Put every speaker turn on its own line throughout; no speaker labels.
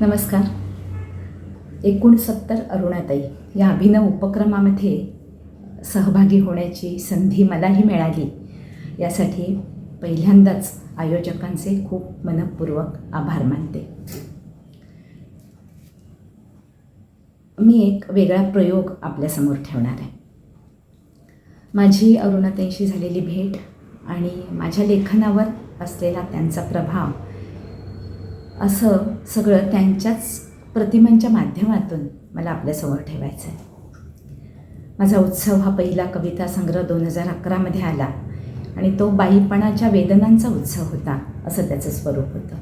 नमस्कार. 69 अरुणाताई या अभिनव उपक्रमामध्ये सहभागी होण्याची संधी मलाही मिळाली. यासाठी पहिल्यांदाच आयोजकांचे खूप मनःपूर्वक आभार मानते. मी एक वेगळा प्रयोग आपल्यासमोर ठेवणार आहे. माझी अरुणाताईंशी झालेली भेट आणि माझ्या लेखनावर असलेला त्यांचा प्रभाव, असं सगळं त्यांच्याच प्रतिमांच्या माध्यमातून मला आपल्यासमोर ठेवायचं आहे. माझा उत्सव हा पहिला कविता संग्रह 2011मध्ये आला आणि तो बाईपणाच्या वेदनांचा उत्सव होता, असं त्याचं स्वरूप होतं.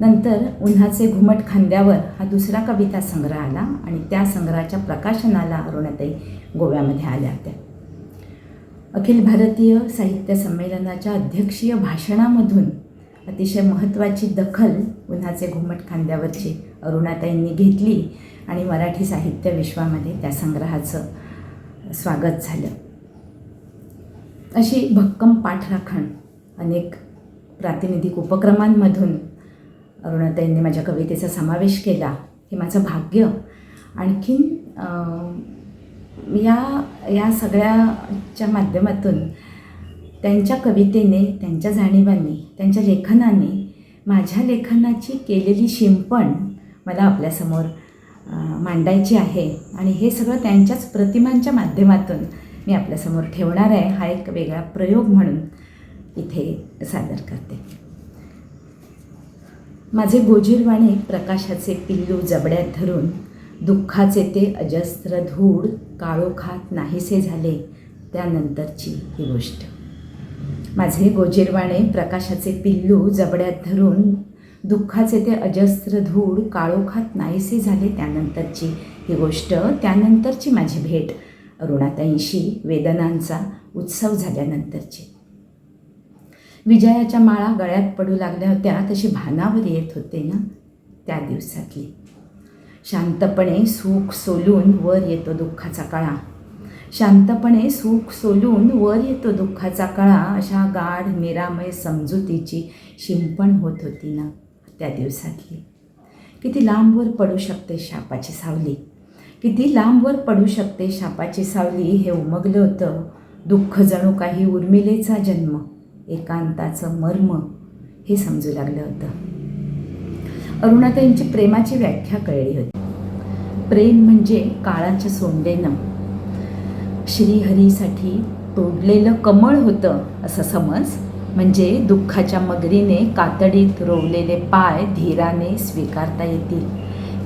नंतर उन्हाचे घुमट खांद्यावर हा दुसरा कविता संग्रह आला आणि त्या संग्रहाच्या प्रकाशनाला अरुणाताई गोव्यामध्ये आल्या होत्या. अखिल भारतीय साहित्य संमेलनाच्या अध्यक्षीय भाषणामधून अतिशय महत्त्वाची दखल उन्हाचे घुमट खांद्यावरची अरुणाताईंनी घेतली आणि मराठी साहित्य विश्वामध्ये त्या संग्रहाचं स्वागत झालं. अशी भक्कम पाठराखण अनेक प्रातिनिधिक उपक्रमांमधून अरुणाताईंनी माझ्या कवितेचा समावेश केला. हे माझं भाग्य. आणखीन या सगळ्याच्या माध्यमातून त्यांच्या कवितेने, त्यांच्या जाणीवांनी, त्यांच्या लेखनाने माझ्या लेखनाची केलेली शिंपण मला आपल्यासमोर मांडायची आहे आणि हे सगळं त्यांच्याच प्रतिमांच्या माध्यमातून मी आपल्यासमोर ठेवणार आहे. हा एक वेगळा प्रयोग म्हणून इथे सादर करते. माझे गोजीरवाणे प्रकाशाचे पिल्लू जबड्यात धरून, दुःखाचे ते अजस्त्र धूळ काळोखात नाहीसे झाले त्यानंतरची ही गोष्ट. माझे गोजीरवाणे प्रकाशाचे पिल्लू जबड्यात धरून, दुःखाचे ते अजस्त्र धूळ काळोखात नाहीसे झाले त्यानंतरची ही गोष्ट. त्यानंतरची माझी भेट अरुणाताईंशी, वेदनांचा उत्सव झाल्यानंतरची. विजयाच्या माळा गळ्यात पडू लागल्या होत्या तशी भानावर येत होते ना त्या दिवसातली. शांतपणे सुख सोलून वर येतो दुःखाचा कळा, शांतपणे सुख सोलून वर येतो दुःखाचा कळा, अशा गाढ निरामय समजुतीची शिंपण होत होती ना त्या दिवसातली. किती लांबवर पडू शकते शापाची सावली, किती लांबवर पडू शकते शापाची सावली, हे उमगलं होतं. दुःख जणू काही उर्मिलेचा जन्म, एकांताचं मर्म हे समजू लागलं होतं. अरुणाताईंची प्रेमाची व्याख्या कळली होती. प्रेम म्हणजे काळाच्या सोंडेनं श्रीहरीसाठी तोडलेलं कमळ होतं असं समज. म्हणजे दुःखाच्या मगरीने कातडीत रोवलेले पाय धीराने स्वीकारता येतील,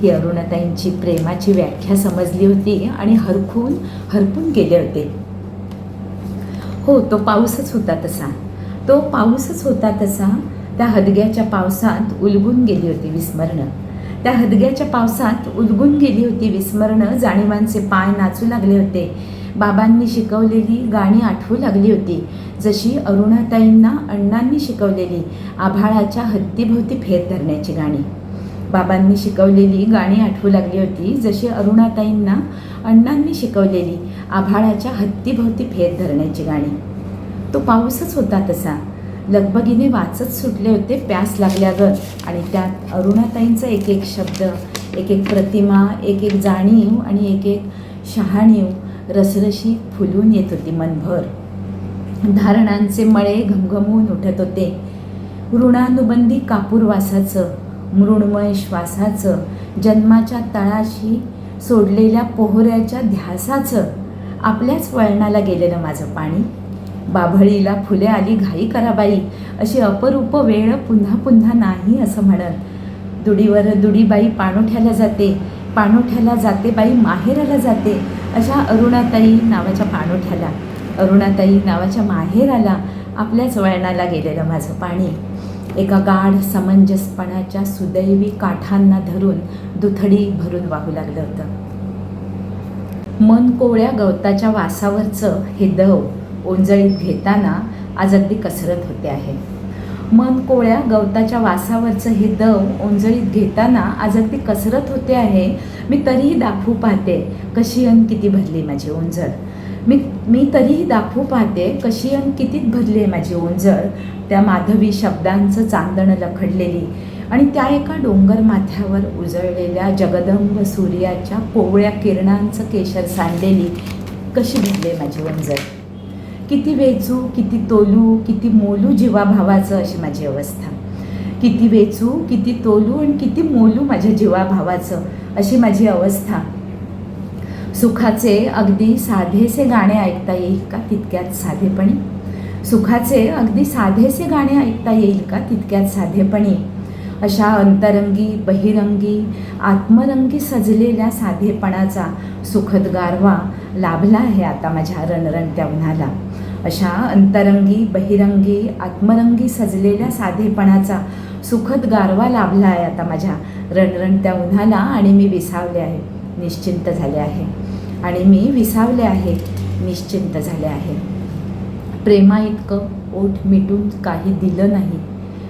ही अरुणाताईंची प्रेमाची व्याख्या समजली होती आणि हरपून गेले होते. हो, तो पाऊसच होता तसा, तो पाऊसच होता तसा. त्या हदग्याच्या पावसात उलगून गेली होती विस्मरणं, त्या हदग्याच्या पावसात उलगून गेली होती विस्मरणं. जाणीवांचे पाय नाचू लागले होते, बाबांनी शिकवलेली गाणी आठवू लागली होती, जशी अरुणाताईंना अण्णांनी शिकवलेली आभाळाच्या हत्तीभोवती फेर धरण्याची गाणी. बाबांनी शिकवलेली गाणी आठवू लागली होती, जशी अरुणाताईंना अण्णांनी शिकवलेली आभाळाच्या हत्तीभोवती फेर धरण्याची गाणी. तो पाऊसच होता तसा. लगबगीने वाचत सुटले होते प्यास लागल्यागत आणि त्यात अरुणाताईंचा एक एक शब्द, एक एक प्रतिमा, एक एक जाणीव आणि एक एक शहाणीव रसरशी फुलून येत होती मनभर. धारणांचे मळे घमघमून उठत होते. ऋणानुबंधी कापूर वासाचं, मृण्मय श्वासाचं, जन्माच्या तळाशी सोडलेल्या पोहऱ्याच्या ध्यासाचं, आपल्याच वळणाला गेलेलं माझं पाणी. बाभळीला फुले आली घाई करा बाई, अशी अपरूप वेळ पुन्हा पुन्हा नाही असं म्हणत. दुडीवर दुडीबाई पाणोठ्याला जाते, पाणोठ्याला जाते बाई माहेराला जाते, अशा अरुणाताई नावाच्या पाणोठ्याला, अरुणाताई नावाच्या माहेराला, आपल्याच वळणाला गेलेलं माझं पाणी. एका गाढ समंजसपणाच्या सुदैवी काठांना धरून दुथडी भरून वाहू लागलं होतं. मन कोवळ्या गवताच्या वासावरचं हे दव ओंजळीत घेताना आज अगदी कसरत होते आहे. मन कोवळ्या गवताच्या वासावरचं हे दव ओंजळीत घेताना आज अगदी कसरत होते आहे. मी तरीही दाखवू पाहते कशी अन किती भरली माझी ओंजळ. मी तरीही दाखवू पाहते कशी अन कितीत भरली माझी ओंजळ. त्या माधवी शब्दांचं चांदण लखडलेली आणि त्या एका डोंगर माथ्यावर उजळलेल्या जगदंब सूर्याच्या कोवळ्या किरणांचं केशर सांडलेली कशी भरली माझी ओंजळ. किती वेचू, किती तोलू, किती मोलू जीवाभावाचं अशी माझी अवस्था. किती वेचू, किती तोलू आणि किती मोलू माझ्या जीवाभावाचं अशी माझी अवस्था. सुखाचे अगदी साधेसे गाणे ऐकता येईल का तितक्यात साधेपणी. सुखाचे अगदी साधेसे गाणे ऐकता येईल का तितक्यात साधेपणी. अशा अंतरंगी बहिरंगी आत्मरंगी सजलेल्या साधेपणाचा सुखद गारवा लाभला आहे आता माझ्या रणरणत्या उन्हाला. अशा अंतरंगी बहिरंगी आत्मरंगी सजलेल्या साधेपणाचा सुखद गारवा लाभला आहे आता माझ्या रणरणत्या उन्हाला. आणि मी विसावले आहे, निश्चिंत झाले आहे. आणि मी विसावले आहे, निश्चिंत झाले आहे. प्रेमा इतकं ओठ मिटून काही दिलं नाही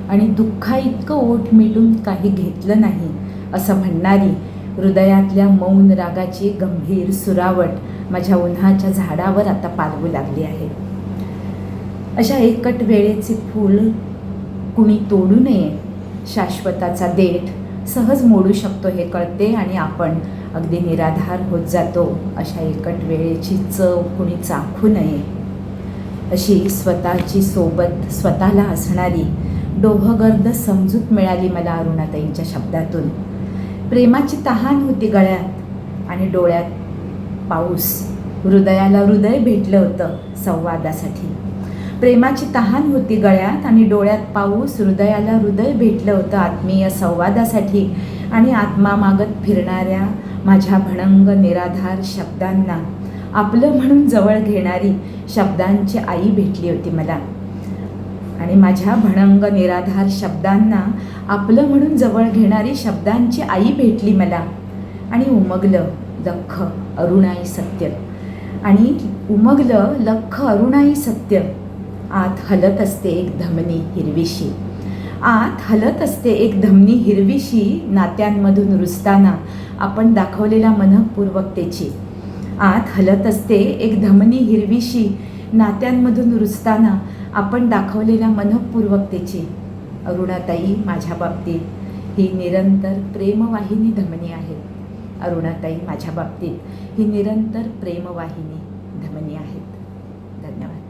आणि दुःखा इतकं ओठ मिटून काही घेतलं नाही असं म्हणणारी हृदयातल्या मौन रागाची गंभीर सुरावट माझ्या उन्हाच्या झाडावर आता पालवू लागली आहे. अशा एकट वेळेचे फूल कुणी तोडू नये. शाश्वताचा देठ सहज मोडू शकतो हे कळते आणि आपण अगदी निराधार होत जातो. अशा एकट वेळेची चव कुणी चाखू नये. अशी स्वतःची सोबत स्वतःला असणारी डोहगर्द समजूत मिळाली मला अरुणाताईंच्या शब्दातून. प्रेमाची तहान होती गळ्यात आणि डोळ्यात पाऊस. हृदयाला हृदय भेटलं होतं संवादासाठी. प्रेमाची तहान होती गळ्यात आणि डोळ्यात पाऊस. हृदयाला हृदय भेटलं होतं आत्मीय संवादासाठी. आणि आत्मा मागत फिरणाऱ्या माझ्या भणंग निराधार शब्दांना आपलं म्हणून जवळ घेणारी शब्दांची आई भेटली होती मला. आणि माझ्या भणंग निराधार शब्दांना आपलं म्हणून जवळ घेणारी शब्दांची आई भेटली मला. आणि उमगलं लख्ख अरुणाई सत्य. आणि उमगलं लख्ख अरुणाई सत्य. आत हलत असते एक धमनी हिरवीशी. आत हलत असते एक धमनी हिरवीशी. नात्यांमधून रुजताना आपण दाखवलेल्या मनःपूर्वकतेची. आत हलत असते एक धमनी हिरवीशी. नात्यांमधून रुजताना आपण दाखवलेल्या मनःपूर्वकतेची. अरुणाताई माझ्या बाबतीत ही निरंतर प्रेमवाहिनी धमनी आहे. अरुणाताई माझ्या बाबतीत ही निरंतर प्रेमवाहिनी धमनी आहेत. धन्यवाद.